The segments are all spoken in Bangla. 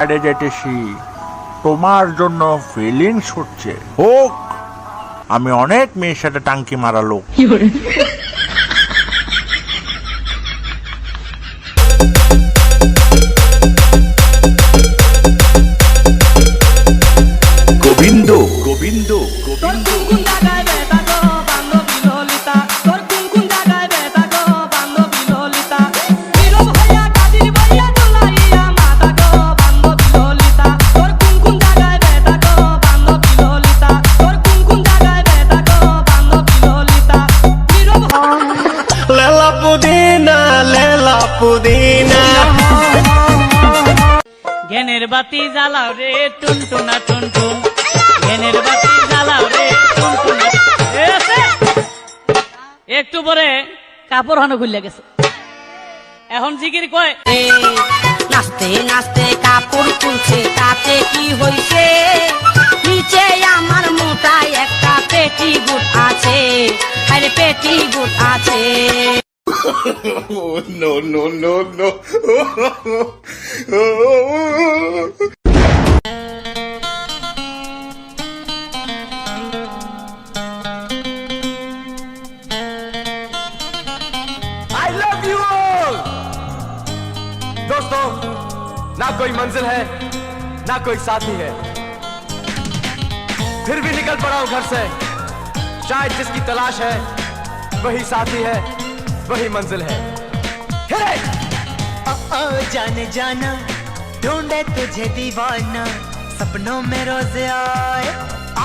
বাইরে যেতেছি, তোমার জন্য ফিলিংস হচ্ছে। হোক, আমি অনেক মেয়ের সাথে টাঙ্কি মারা লোক। গোবিন্দ গোবিন্দ গোবিন্দ জ্ঞানের বাতি জ্বালাও রে টুনটুনা টুনটুন, জ্ঞানের বাতি জ্বালাও রে টুনটুনা। একটু পরে কাপড় হানো খুলে গেছে, এখন জিকির কয় নাচতে নাচতে কাপড় খুলছে, তাতে কি হইছে? নিচে আমার মোটায় একটা পেটি গুট আছে, আরে পেটি গুট আছে। no no no no I love you all! दोस्तों, ना कोई मंजिल है ना कोई साथी है, फिर भी निकल पड़ा हूं घर से। शायद जिसकी तलाश है वही साथी है, वही मंजिल है। जाने जाना ढूंढे तुझे दीवाना, सपनों में रोज आए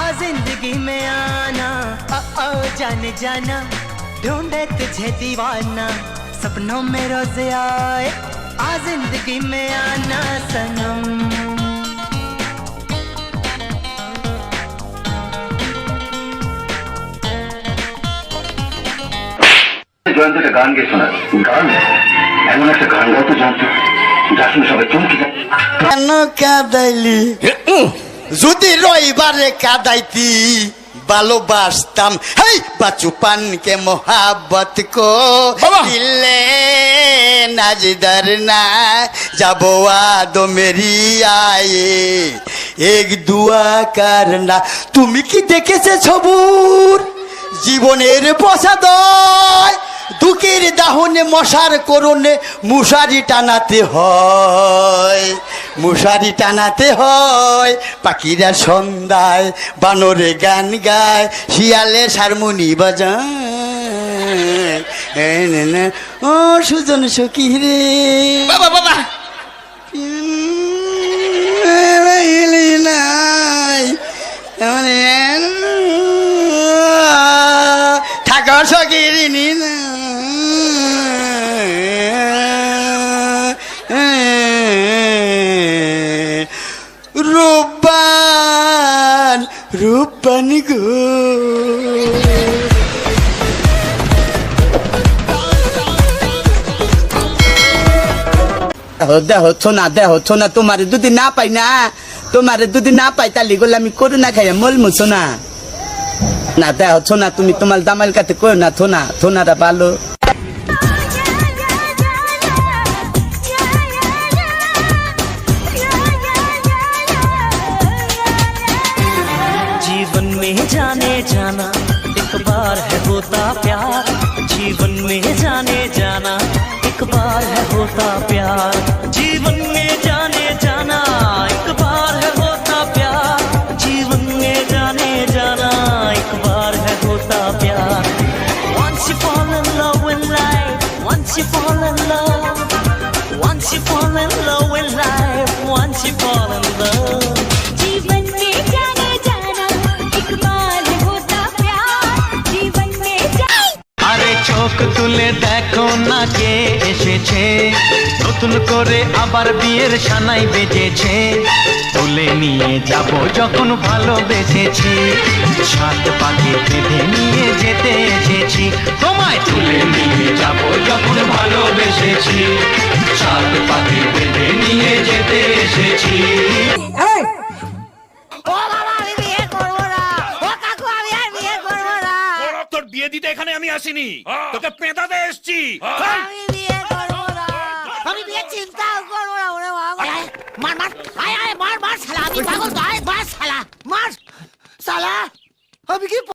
आ जिंदगी में आना। जाने जाना ढूंढे तुझे दीवाना, सपनों में रोज आए आ जिंदगी में आना सनम। জয়ন্ত একটা গান গেছো না? গান? এমন একটা গান গাও তো জয়ন্ত, যা শুনে সবাই চমকে যায়। কেন কাদাইলি? যদি রবিবারে কাদাইতি ভালোবাসতাম। হেই বাচুপান কে মোহাব্বত কো দিলে নাজদার না যাবো আদো মেরি আয়ে এক দুয়া করনা। তুমি কি দেখেছে সবুর জীবনের প্রসাদয়? দুঃখের দাহনে মশার করণে মশারি টানাতে হয়, মশারি টানাতে হয়। পাখিরা সন্ধ্যায় বানরে গান গায়, শিয়ালে হারমোনি বাজায়। ও সুজন সখী রে বাবা বাবা নাই ঠাকুর সখীরিনী না রূপবান রূপবান গো। দেহ না দেহ না, তোমার যদি না পাই না, তোমার যদি না পাই তাহলে গোলা আমি করু না খাই মল মুছো না। না দেহ না, তুমি তোমার দামাল কাতে কই না, থোনা থোনাটা ভালো। जीवन में जाने जाना एक बार है होता प्यार, जीवन में जाने जाना एक बार है होता प्यार, जीवन में जाने जाना एक बार है होता प्यार, जीवन में जाने जाना एक बार है होता प्यार। Once you fall in love with life, once you fall in love, once you fall in love with life, once you fall in love। जीवन में जाने जाना एक बार होता प्यार, जीवन में আরে চোখ তুলে দেখো না কে এসেছে, নতুন করে আবার বিয়ের সানাই বেজেছে। তুলে নিয়ে যাব যখন ভালোবেসেছি, সাত পাখি বেঁধে নিয়ে যেতে এসেছি। তোমায় তুলে নিয়ে যাব যখন ভালোবেসেছি, সাত পাখি বেঁধে নিয়ে যেতে এসেছি। তোর বিয়ে দিতে এখানে আমি আসিনি, তোকে পেঁদাতে এসছি। আমি বিয়ে করবো না, আমি বিয়ে চিন্তাও করবো না। ওরে বাবা, মার মার আয় আয় মার মার শালা আমি পাগল তো আয় মার শালা মার শালা আমি কি